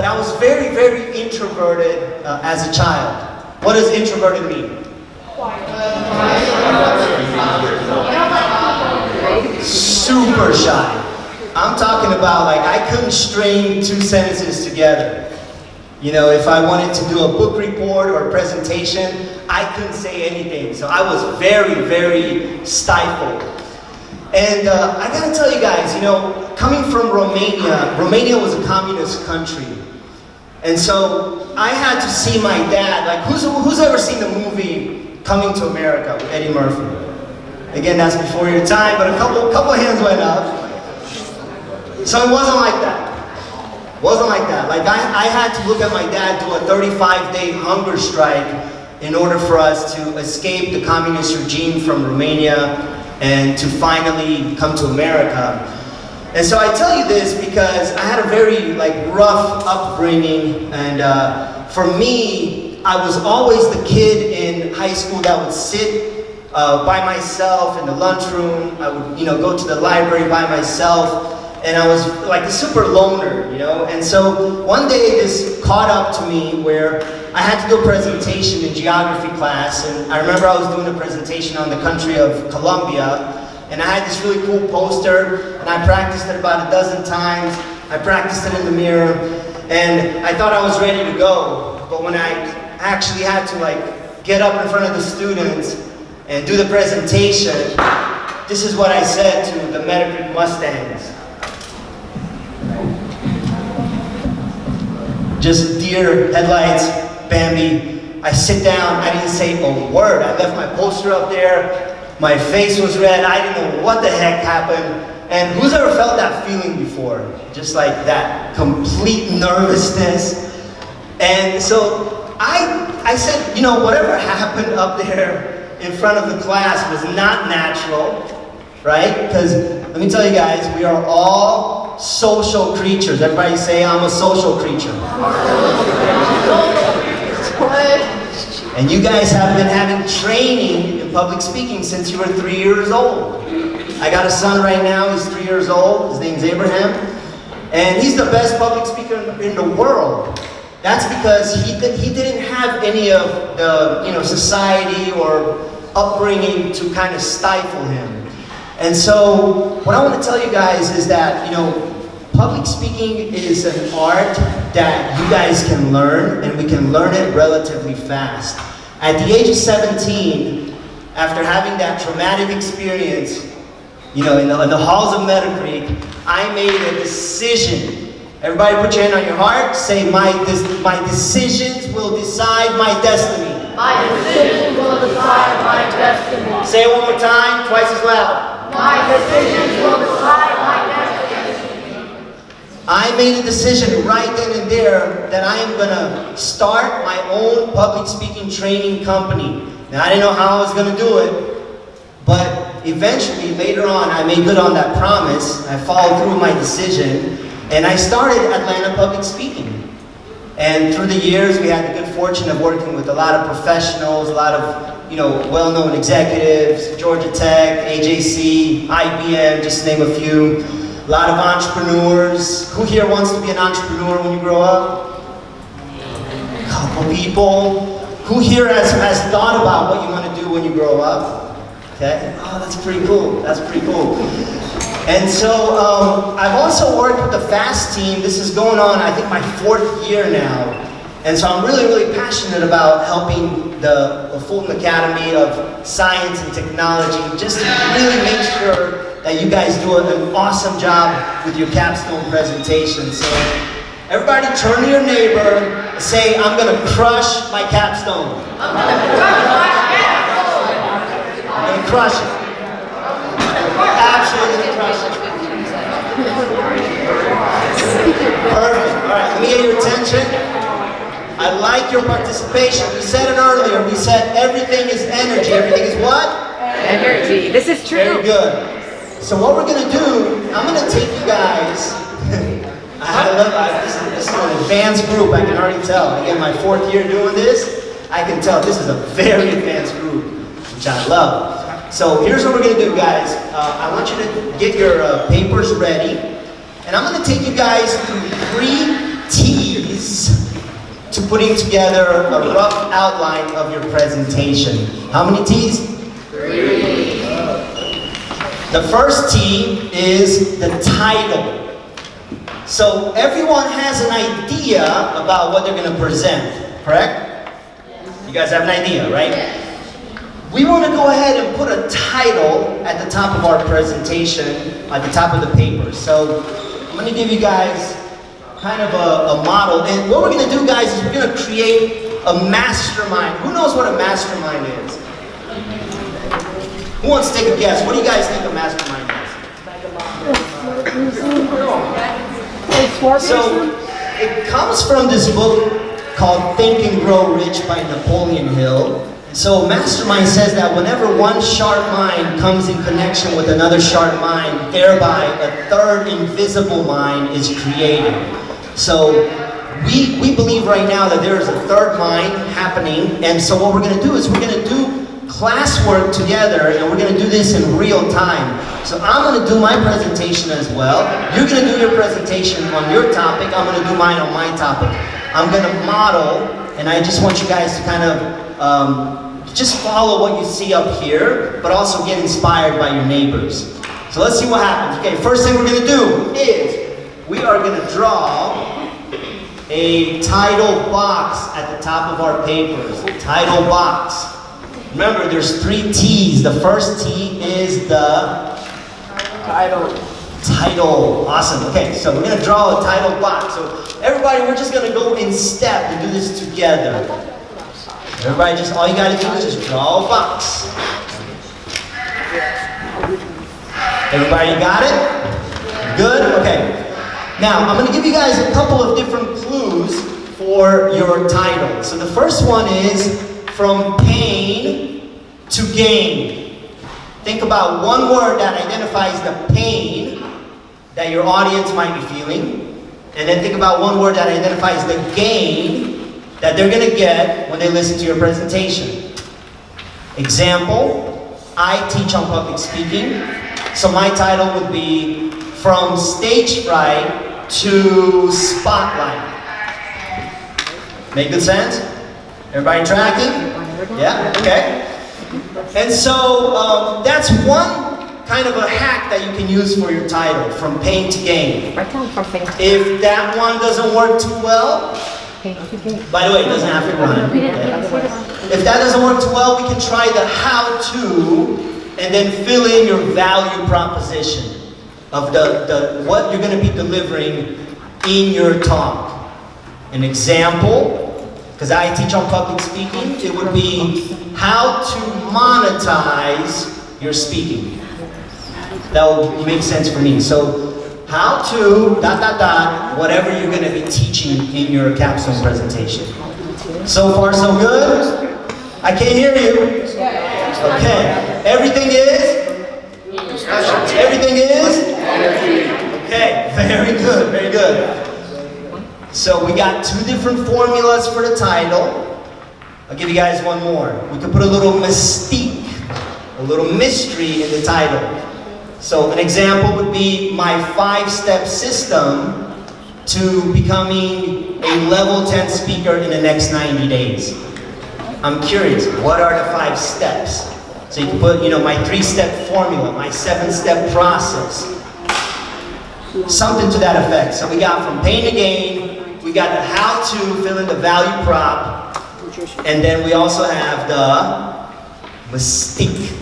but I was very, very introverted as a child. What does introverted mean? Super shy. I'm talking about like I couldn't string 2 sentences together. You know, if I wanted to do a book report or a presentation, I couldn't say anything. So I was very, very stifled. And I gotta tell you guys, you know, coming from Romania, Romania was a communist country. And so I had to see my dad, like who's ever seen the movie Coming to America with Eddie Murphy? Again, that's before your time, but a couple hands went up. So it wasn't like that. Wasn't like that. Like I had to look at my dad do a 35-day hunger strike in order for us to escape the communist regime from Romania and to finally come to America. And so I tell you this because I had a very rough upbringing, and for me, I was always the kid in high school that would sit by myself in the lunchroom. I would, go to the library by myself. And I was like a super loner, And so one day this caught up to me where I had to do a presentation in geography class. And I remember I was doing a presentation on the country of Colombia. And I had this really cool poster. And I practiced it about a dozen times. I practiced it in the mirror. And I thought I was ready to go. But when I actually had to get up in front of the students and do the presentation, this is what I said to the Metacritic Mustangs. Just deer headlights, Bambi. I sit down, I didn't say a word. I left my poster up there, my face was red, I didn't know what the heck happened. And who's ever felt that feeling before? Just like that complete nervousness. And so I said, whatever happened up there in front of the class was not natural, right? Because let me tell you guys, we are all social creatures. Everybody say, I'm a social creature. And you guys have been having training in public speaking since you were 3 years old. I got a son right now, he's 3 years old, his name's Abraham, and he's the best public speaker in the world. That's because he didn't have any of the society or upbringing to kind of stifle him. And so, what I want to tell you guys is that, public speaking is an art that you guys can learn, and we can learn it relatively fast. At the age of 17, after having that traumatic experience, in the halls of Metacritic, I made a decision. Everybody put your hand on your heart, say, my decisions will decide my destiny. My decisions will decide my destiny. Say it one more time, twice as loud. My decisions will decide my destiny. I made a decision right then and there that I am going to start my own public speaking training company. Now, I didn't know how I was going to do it, but eventually, later on, I made good on that promise. I followed through with my decision, and I started Atlanta Public Speaking. And through the years, we had the good fortune of working with a lot of professionals, a lot of well-known executives, Georgia Tech, AJC, IBM, just to name a few. A lot of entrepreneurs. Who here wants to be an entrepreneur when you grow up? A couple people. Who here has thought about what you want to do when you grow up? Okay. Oh, that's pretty cool. That's pretty cool. And so I've also worked with the FAST team. This is going on, I think, my 4th year now. And so I'm really, really passionate about helping the Fulton Academy of Science and Technology just to really make sure that you guys do an awesome job with your capstone presentation. So everybody turn to your neighbor and say, I'm going to crush my capstone. I'm going to crush my capstone. I'm going to crush it. Absolutely crush it. Perfect. All right, let me get your attention. I like your participation. We said it earlier. We said everything is energy. Everything is what? Energy. This is true. Very good. So what we're going to do, I'm going to take you guys. This is an advanced group, I can already tell. Again, my 4th year doing this, I can tell this is a very advanced group, which I love. So here's what we're going to do, guys. I want you to get your papers ready. And I'm going to take you guys through 3 T's to putting together a rough outline of your presentation. How many T's? 3. The first T is the title. So everyone has an idea about what they're going to present, correct? You guys have an idea, right? We want to go ahead and put a title at the top of our presentation, at the top of the paper. So I'm going to give you guys kind of a model. And what we're going to do, guys, is we're going to create a mastermind. Who knows what a mastermind is? Who wants to take a guess? What do you guys think a mastermind is? So it comes from this book called Think and Grow Rich by Napoleon Hill. So mastermind says that whenever one sharp mind comes in connection with another sharp mind, thereby a third invisible mind is created. So we believe right now that there is a third mind happening, and so what we're going to do is we're going to do classwork together, and we're going to do this in real time. So I'm going to do my presentation as well. You're going to do your presentation on your topic. I'm going to do mine on my topic. I'm going to model, and I just want you guys to kind of just follow what you see up here, but also get inspired by your neighbors. So let's see what happens. Okay, first thing we're going to do is we are going to draw a title box at the top of our papers. Title box. Remember, there's 3 T's. The first T is the Title. title. Awesome. Okay, so we're going to draw a title box. So everybody, we're just going to go in step and do this together. Everybody, just all you got to do is just draw a box. Everybody got it? Good? Okay. Now, I'm going to give you guys a couple of different clues for your title. So the first one is from pain to gain. Think about one word that identifies the pain that your audience might be feeling, and then think about one word that identifies the gain that they're going to get when they listen to your presentation. Example, I teach on public speaking, so my title would be From Stage Fright to Spotlight. Make good sense? Everybody tracking? Yeah? Okay. And so that's one kind of a hack that you can use for your title, From Pain to Gain. If that one doesn't work too well, by the way, it doesn't have to run. Okay. If that doesn't work too well, we can try the how-to and then fill in your value proposition of the what you're going to be delivering in your talk. An example, because I teach on public speaking, it would be how to monetize your speaking. That will make sense for me. So, how to, whatever you're going to be teaching in your capstone presentation. So far, so good? I can't hear you. Okay. Everything is? Everything is? Okay. Very good. Very good. So we got 2 different formulas for the title. I'll give you guys one more. We could put a little mystique, a little mystery in the title. So an example would be my 5-step system to becoming a level 10 speaker in the next 90 days. I'm curious, what are the 5 steps? So you can put, my 3-step formula, my 7-step process. Something to that effect. So we got from pain to gain, we got the how to, fill in the value prop, and then we also have the mystique.